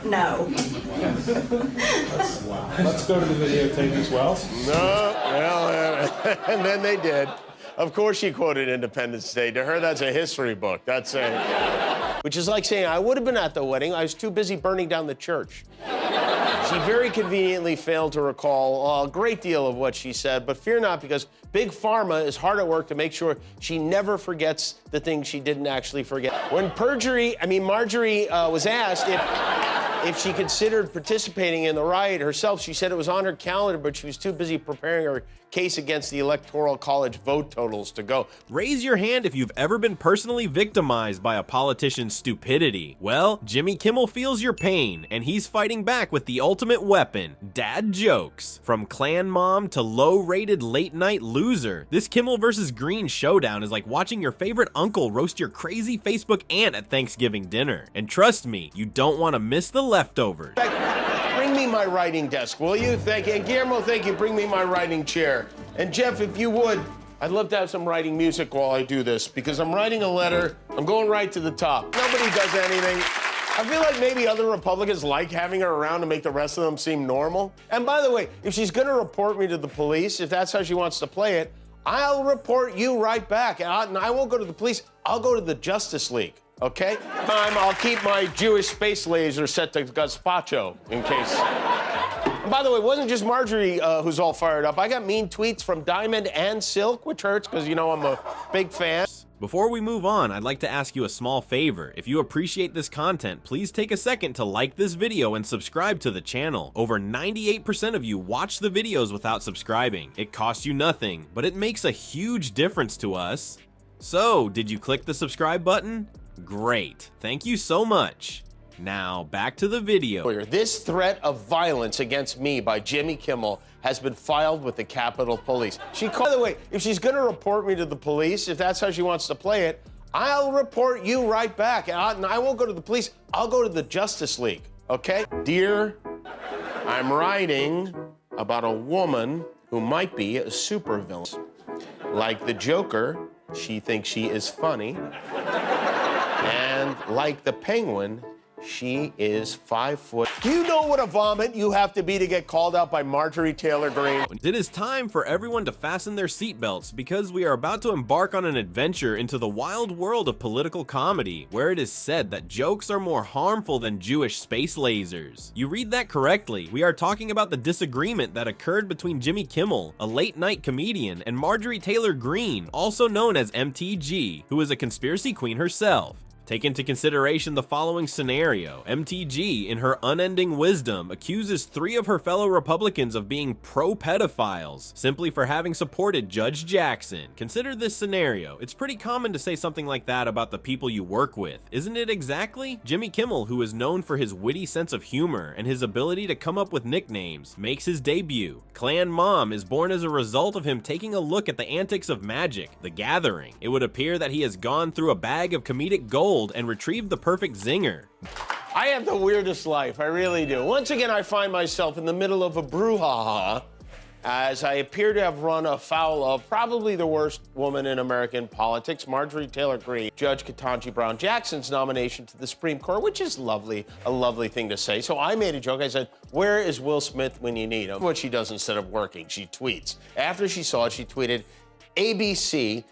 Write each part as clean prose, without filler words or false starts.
No. Let's go to the videotape as well. No, well, and then they did. Of course she quoted Independence Day. To her, that's a history book. That's a... Which is like saying, I would have been at the wedding. I was too busy burning down the church. She very conveniently failed to recall a great deal of what she said, but fear not, because Big Pharma is hard at work to make sure she never forgets the things she didn't actually forget. When Marjorie was asked if she considered participating in the riot herself, she said it was on her calendar, but she was too busy preparing her case against the Electoral College vote totals to go. Raise your hand if you've ever been personally victimized by a politician's stupidity. Well, Jimmy Kimmel feels your pain, and he's fighting back with the ultimate weapon, dad jokes. From Clan Mom to low-rated late-night loser, this Kimmel versus Green showdown is like watching your favorite uncle roast your crazy Facebook aunt at Thanksgiving dinner. And trust me, you don't want to miss the leftovers. Bring me my writing desk, will you? Thank you. And Guillermo, thank you. Bring me my writing chair. And Jeff, if you would, I'd love to have some writing music while I do this, because I'm writing a letter. I'm going right to the top. Nobody does anything. I feel like maybe other Republicans like having her around to make the rest of them seem normal. And by the way, if she's going to report me to the police, if that's how she wants to play it, I'll report you right back. And I won't go to the police. I'll go to the Justice League. Okay? I'll keep my Jewish space laser set to gazpacho in case. And by the way, it wasn't just Marjorie who's all fired up. I got mean tweets from Diamond and Silk, which hurts because, you know, I'm a big fan. Before we move on, I'd like to ask you a small favor. If you appreciate this content, please take a second to like this video and subscribe to the channel. Over 98% of you watch the videos without subscribing. It costs you nothing, but it makes a huge difference to us. So, did you click the subscribe button? Great, thank you so much. Now, back to the video. This threat of violence against me by Jimmy Kimmel has been filed with the Capitol Police. By the way, if she's gonna report me to the police, if that's how she wants to play it, I'll report you right back. And I won't go to the police, I'll go to the Justice League, okay? Dear, I'm writing about a woman who might be a supervillain. Like the Joker, she thinks she is funny. And like the Penguin, she is 5 foot. Do you know what a vomit you have to be to get called out by Marjorie Taylor Greene? It is time for everyone to fasten their seatbelts, because we are about to embark on an adventure into the wild world of political comedy, where it is said that jokes are more harmful than Jewish space lasers. You read that correctly. We are talking about the disagreement that occurred between Jimmy Kimmel, a late-night comedian, and Marjorie Taylor Greene, also known as MTG, who is a conspiracy queen herself. Take into consideration the following scenario. MTG, in her unending wisdom, accuses 3 of her fellow Republicans of being pro-pedophiles, simply for having supported Judge Jackson. Consider this scenario. It's pretty common to say something like that about the people you work with, isn't it exactly? Jimmy Kimmel, who is known for his witty sense of humor and his ability to come up with nicknames, makes his debut. Clan Mom is born as a result of him taking a look at the antics of Magic, the Gathering. It would appear that he has gone through a bag of comedic gold and retrieved the perfect zinger. I have the weirdest life, I really do. Once again, I find myself in the middle of a brouhaha as I appear to have run afoul of probably the worst woman in American politics, Marjorie Taylor Greene, Judge Ketanji Brown Jackson's nomination to the Supreme Court, which is lovely, a lovely thing to say. So I made a joke. I said, where is Will Smith when you need him? What she does instead of working, she tweets. After she saw it, she tweeted, ABC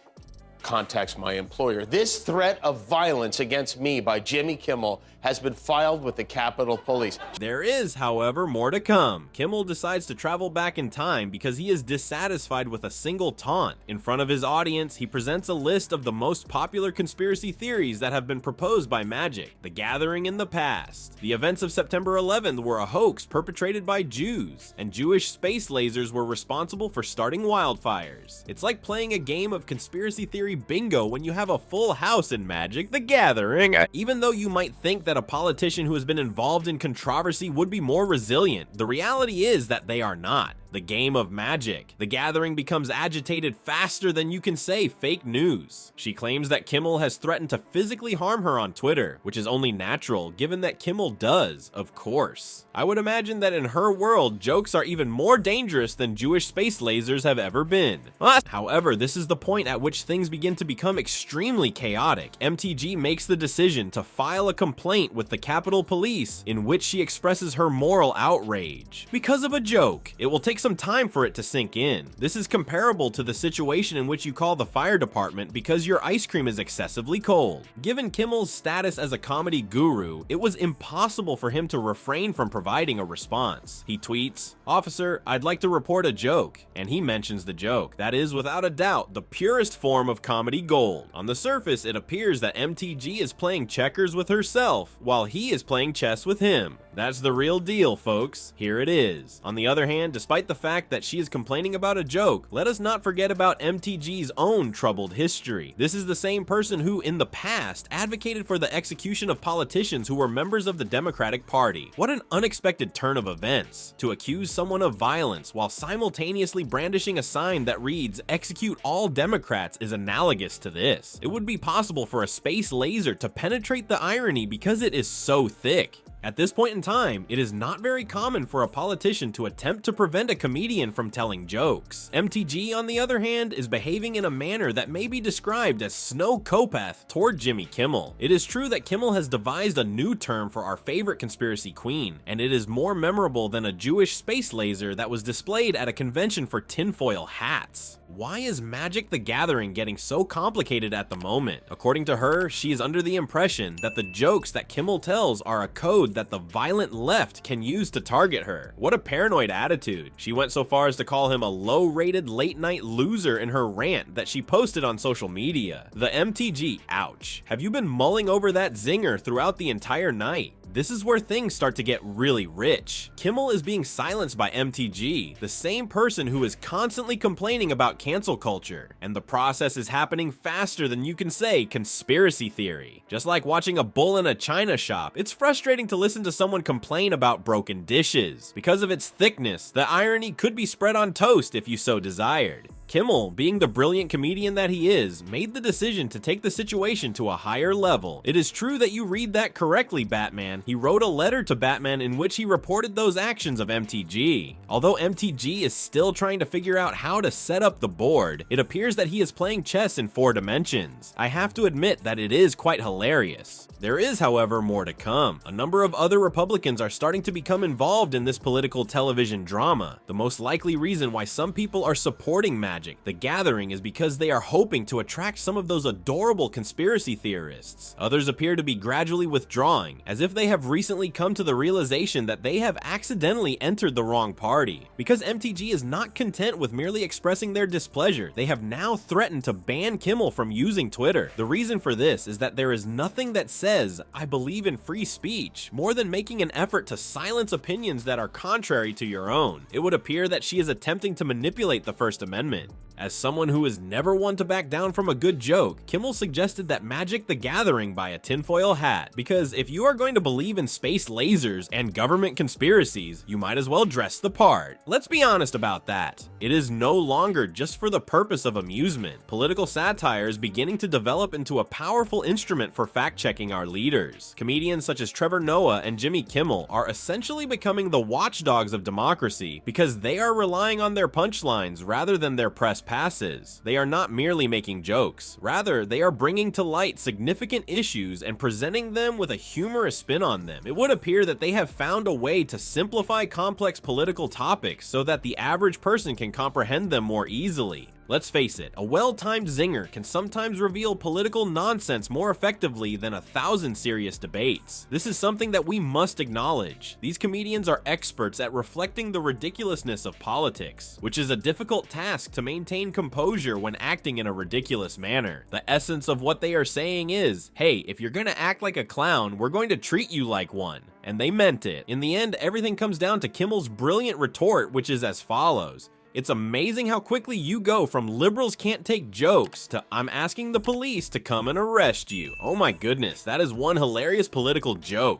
contacts my employer. This threat of violence against me by Jimmy Kimmel has been filed with the Capitol Police. There is, however, more to come. Kimmel decides to travel back in time because he is dissatisfied with a single taunt. In front of his audience, he presents a list of the most popular conspiracy theories that have been proposed by Magic, the Gathering in the past. The events of September 11th were a hoax perpetrated by Jews, and Jewish space lasers were responsible for starting wildfires. It's like playing a game of conspiracy theory bingo when you have a full house in Magic, the Gathering. Even though you might think that a politician who has been involved in controversy would be more resilient, the reality is that they are not. the game of Magic. The Gathering becomes agitated faster than you can say fake news. She claims that Kimmel has threatened to physically harm her on Twitter, which is only natural given that Kimmel does, of course. I would imagine that in her world, jokes are even more dangerous than Jewish space lasers have ever been. However, this is the point at which things begin to become extremely chaotic. MTG makes the decision to file a complaint with the Capitol Police in which she expresses her moral outrage because of a joke. It will take some time for it to sink in. This is comparable to the situation in which you call the fire department because your ice cream is excessively cold. Given Kimmel's status as a comedy guru, it was impossible for him to refrain from providing a response. He tweets, "Officer, I'd like to report a joke," and he mentions the joke. That is, without a doubt, the purest form of comedy gold. On the surface, it appears that MTG is playing checkers with herself, while he is playing chess with him. That's the real deal, folks. Here it is. On the other hand, despite the fact that she is complaining about a joke, let us not forget about MTG's own troubled history. This is the same person who, in the past, advocated for the execution of politicians who were members of the Democratic Party. What an unexpected turn of events. To accuse someone of violence while simultaneously brandishing a sign that reads, "Execute all Democrats," is analogous to this. It would be possible for a space laser to penetrate the irony because it is so thick. At this point in time, it is not very common for a politician to attempt to prevent a comedian from telling jokes. MTG, on the other hand, is behaving in a manner that may be described as snow-copath toward Jimmy Kimmel. It is true that Kimmel has devised a new term for our favorite conspiracy queen, and it is more memorable than a Jewish space laser that was displayed at a convention for tinfoil hats. Why is Magic the Gathering getting so complicated at the moment? According to her, she is under the impression that the jokes that Kimmel tells are a code that the violent left can use to target her. What a paranoid attitude. She went so far as to call him a low-rated late-night loser in her rant that she posted on social media. The MTG, ouch. Have you been mulling over that zinger throughout the entire night? This is where things start to get really rich. Kimmel is being silenced by MTG, the same person who is constantly complaining about cancel culture, and the process is happening faster than you can say conspiracy theory. Just like watching a bull in a china shop, it's frustrating to listen to someone complain about broken dishes. Because of its thickness, the irony could be spread on toast if you so desired. Kimmel, being the brilliant comedian that he is, made the decision to take the situation to a higher level. It is true that you read that correctly, Batman. He wrote a letter to Batman in which he reported those actions of MTG. Although MTG is still trying to figure out how to set up the board, it appears that he is playing chess in 4 dimensions. I have to admit that it is quite hilarious. There is, however, more to come. A number of other Republicans are starting to become involved in this political television drama. The most likely reason why some people are supporting Magic the Gathering is because they are hoping to attract some of those adorable conspiracy theorists. Others appear to be gradually withdrawing, as if they have recently come to the realization that they have accidentally entered the wrong party. Because MTG is not content with merely expressing their displeasure, they have now threatened to ban Kimmel from using Twitter. The reason for this is that there is nothing that says, "I believe in free speech," more than making an effort to silence opinions that are contrary to your own. It would appear that she is attempting to manipulate the First Amendment. As someone who is never one to back down from a good joke, Kimmel suggested that Magic the Gathering buy a tinfoil hat, because if you are going to believe in space lasers and government conspiracies, you might as well dress the part. Let's be honest about that. It is no longer just for the purpose of amusement. Political satire is beginning to develop into a powerful instrument for fact-checking our leaders. Comedians such as Trevor Noah and Jimmy Kimmel are essentially becoming the watchdogs of democracy because they are relying on their punchlines rather than their press passes. They are not merely making jokes. Rather, they are bringing to light significant issues and presenting them with a humorous spin on them. It would appear that they have found a way to simplify complex political topics so that the average person can comprehend them more easily. Let's face it, a well-timed zinger can sometimes reveal political nonsense more effectively than 1,000 serious debates. This is something that we must acknowledge. These comedians are experts at reflecting the ridiculousness of politics, which is a difficult task to maintain composure when acting in a ridiculous manner. The essence of what they are saying is, hey, if you're gonna act like a clown, we're going to treat you like one. And they meant it. In the end, everything comes down to Kimmel's brilliant retort, which is as follows. It's amazing how quickly you go from "liberals can't take jokes" to "I'm asking the police to come and arrest you." Oh my goodness, that is one hilarious political joke.